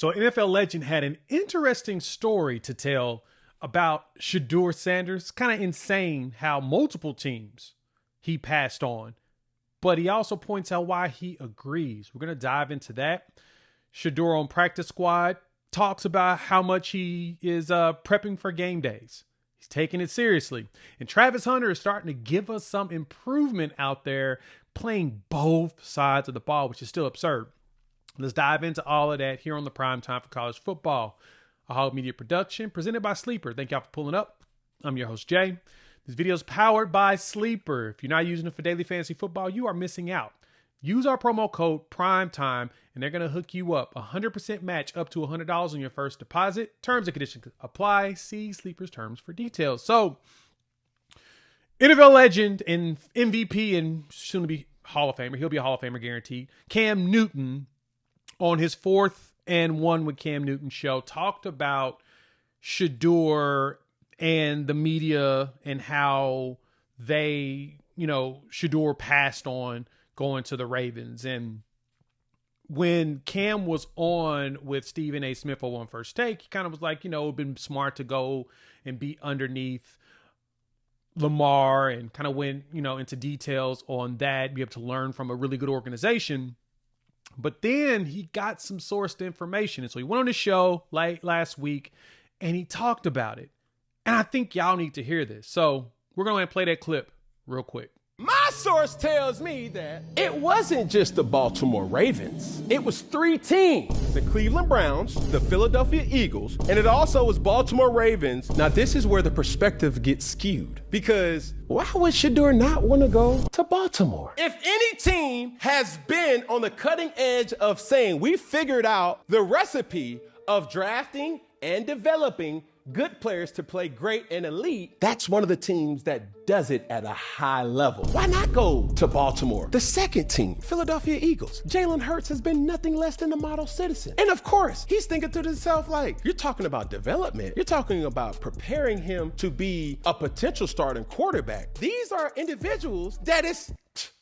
So NFL Legend had an interesting story to tell about Shedeur Sanders. Kind of insane how multiple teams he passed on. But he also points out why he agrees. We're going to dive into that. Shadur on practice squad talks about how much he is prepping for game days. He's taking it seriously. And Travis Hunter is starting to give us some improvement out there, playing both sides of the ball, which is still absurd. Let's dive into all of that here on the Prime Time for College Football, a Hog Media production presented by Sleeper. Thank y'all for pulling up. I'm your host, Jay. This video is powered by Sleeper. If you're not using it for daily fantasy football, you are missing out. Use our promo code PRIMETIME, and they're going to hook you up. 100% match up to $100 on your first deposit. Terms and conditions apply. See Sleeper's terms for details. So, NFL legend and MVP and soon to be Hall of Famer. He'll be a Hall of Famer guaranteed. Cam Newton, on his 4th and 1 with Cam Newton show, talked about Shadur and the media and how they, Shadur passed on going to the Ravens. And when Cam was on with Stephen A. Smith on First Take, he kind of was like, it'd been smart to go and be underneath Lamar and kind of went, into details on that, be able to learn from a really good organization. But then he got some sourced information. And so he went on the show last week and he talked about it. And I think y'all need to hear this. So we're going to play that clip real quick. My source tells me that it wasn't just the Baltimore Ravens. It was 3 teams: the Cleveland Browns, the Philadelphia Eagles, and it also was Baltimore Ravens. Now, this is where the perspective gets skewed, because why would Shadur not want to go to Baltimore? If any team has been on the cutting edge of saying we figured out the recipe of drafting and developing good players to play great and elite, that's one of the teams that does it at a high level. Why not go to Baltimore? The second team, Philadelphia Eagles. Jalen Hurts has been nothing less than a model citizen. And of course, he's thinking to himself, like, you're talking about development. You're talking about preparing him to be a potential starting quarterback. These are individuals that is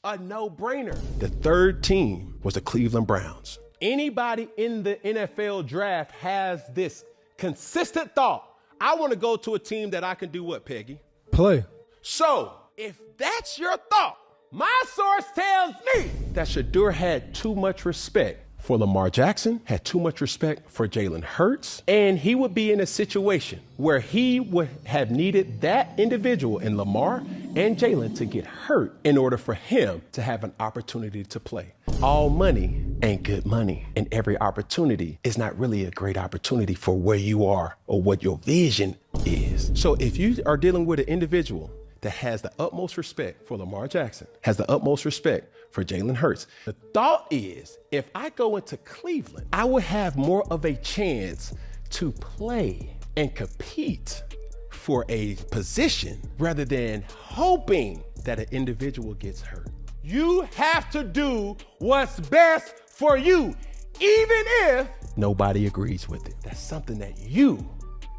a no-brainer. The third team was the Cleveland Browns. Anybody in the NFL draft has this consistent thought: I want to go to a team that I can do what, Peggy? Play. So, if that's your thought, my source tells me that Shadur had too much respect for Lamar Jackson, had too much respect for Jalen Hurts, and he would be in a situation where he would have needed that individual in Lamar and Jalen to get hurt in order for him to have an opportunity to play. All money ain't good money, and every opportunity is not really a great opportunity for where you are or what your vision is. So if you are dealing with an individual that has the utmost respect for Lamar Jackson, has the utmost respect for Jalen Hurts, the thought is, if I go into Cleveland, I would have more of a chance to play and compete for a position rather than hoping that an individual gets hurt. You have to do what's best for you, even if nobody agrees with it. That's something that you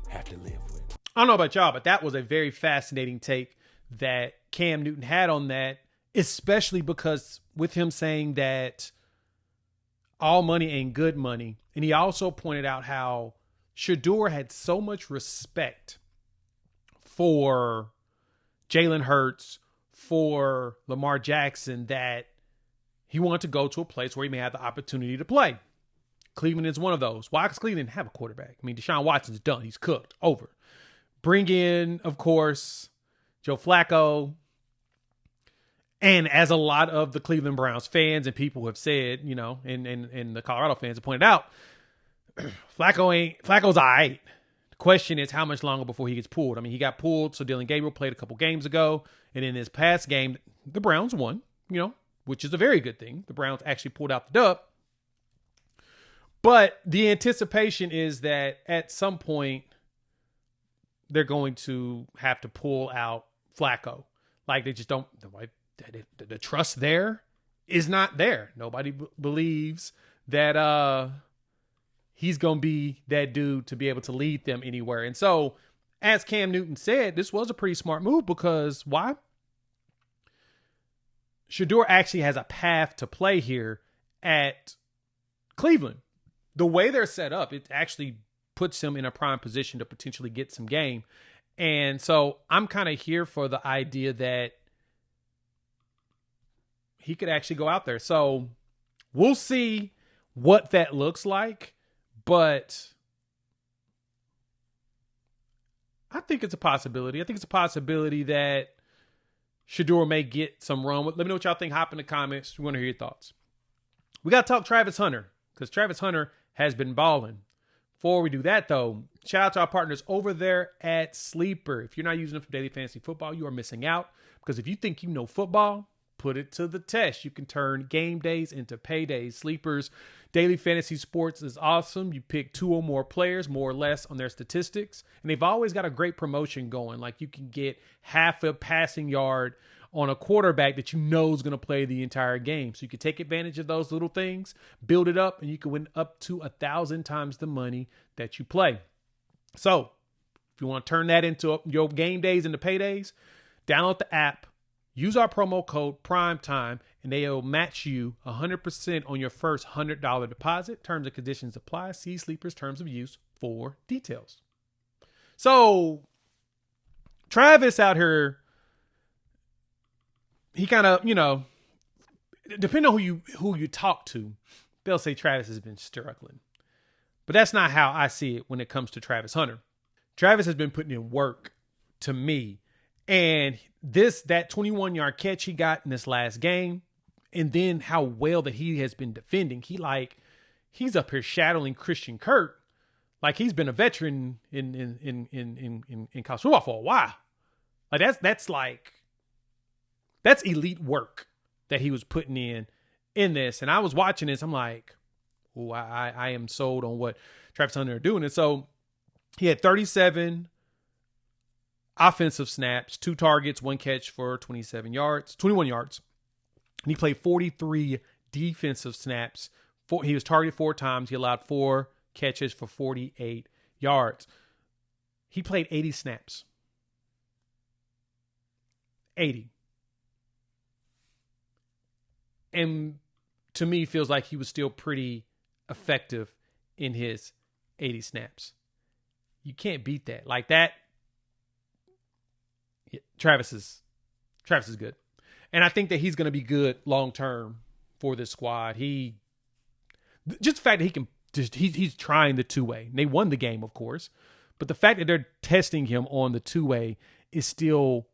have to live with. I don't know about y'all, but that was a very fascinating take that Cam Newton had on that, especially because with him saying that all money ain't good money. And he also pointed out how Shadur had so much respect for Jalen Hurts, for Lamar Jackson, that he wanted to go to a place where he may have the opportunity to play. Cleveland is one of those. Why? Because Cleveland didn't have a quarterback. I mean, Deshaun Watson's done. He's cooked. Over. Bring in, of course, Joe Flacco. And as a lot of the Cleveland Browns fans and people have said, and the Colorado fans have pointed out, Flacco's all right. The question is how much longer before he gets pulled. I mean, he got pulled, so Dylan Gabriel played a couple games ago. And in this past game, the Browns won, which is a very good thing. The Browns actually pulled out the dub. But the anticipation is that at some point, they're going to have to pull out Flacco. Like, they just don't, the trust there is not there. Nobody believes that he's going to be that dude to be able to lead them anywhere. And so, as Cam Newton said, this was a pretty smart move because why? Shadur actually has a path to play here at Cleveland. the way they're set up, it actually puts him in a prime position to potentially get some game. And so I'm kind of here for the idea that he could actually go out there. So we'll see what that looks like, but I think it's a possibility. I think it's a possibility that Shadur may get some run. Let me know what y'all think. Hop in the comments. We want to hear your thoughts. We got to talk Travis Hunter because Travis Hunter has been balling. Before we do that, though, shout out to our partners over there at Sleeper. If you're not using them for daily fantasy football, you are missing out, because if you think you know football, put it to the test. You can turn game days into paydays. Sleeper's daily fantasy sports is awesome. You pick 2 or more players, more or less, on their statistics. And they've always got a great promotion going. Like, you can get half a passing yard on a quarterback that you know is going to play the entire game. So you can take advantage of those little things, build it up, and you can win up to 1,000 times the money that you play. So if you want to turn that into your game days into paydays, download the app, use our promo code PRIMETIME, and they'll match you 100% on your first $100 deposit. Terms and conditions apply. See Sleeper's terms of use for details. So Travis out here, he kind of, depending on who you talk to, they'll say Travis has been struggling. But that's not how I see it when it comes to Travis Hunter. Travis has been putting in work to me. And that 21-yard catch he got in this last game, and then how well that he has been defending. He's up here shadowing Christian Kirk like he's been a veteran in college football for a while. Like that's elite work that he was putting in this. And I was watching this. I'm like, oh, I am sold on what Travis Hunter are doing. And so he had 37 offensive snaps, 2 targets, 1 catch for 21 yards. And he played 43 defensive snaps. He was targeted 4 times. He allowed 4 catches for 48 yards. He played 80 snaps. 80. And to me, feels like he was still pretty effective in his 80 snaps. You can't beat that. Like that. Yeah, Travis is good. And I think that he's going to be good long-term for this squad. Just the fact that he's trying the 2-way. They won the game, of course. But the fact that they're testing him on the 2-way is still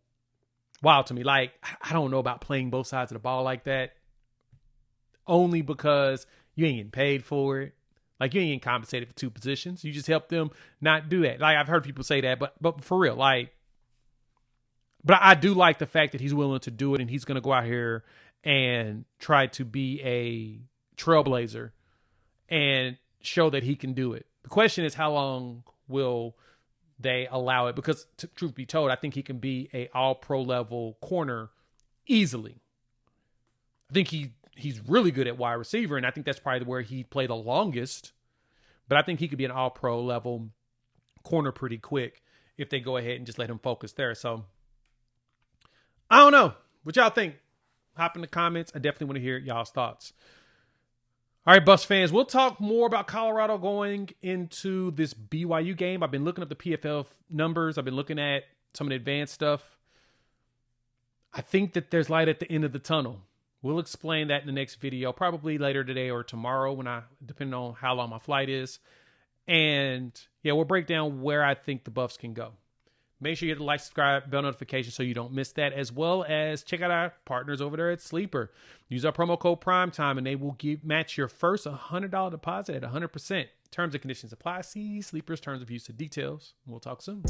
wild to me. Like, I don't know about playing both sides of the ball like that. Only because you ain't getting paid for it. Like, you ain't getting compensated for 2 positions. You just help them not do that. Like, I've heard people say that, but for real, like, but I do like the fact that he's willing to do it, and he's going to go out here and try to be a trailblazer and show that he can do it. The question is, how long will they allow it? Because truth be told, I think he can be a all-pro level corner easily. I think he's really good at wide receiver, and I think that's probably where he played the longest. But I think he could be an all-pro level corner pretty quick if they go ahead and just let him focus there. So I don't know. What y'all think? Hop in the comments. I definitely want to hear y'all's thoughts. All right, Bucs fans, we'll talk more about Colorado going into this BYU game. I've been looking up the PFL numbers. I've been looking at some of the advanced stuff. I think that there's light at the end of the tunnel. We'll explain that in the next video, probably later today or tomorrow, depending on how long my flight is. And yeah, we'll break down where I think the Buffs can go. Make sure you hit the like, subscribe, bell notification so you don't miss that, as well as check out our partners over there at Sleeper. Use our promo code PRIMETIME and they will match your first $100 deposit at 100%. Terms and conditions apply. See Sleeper's terms of use and details. We'll talk soon.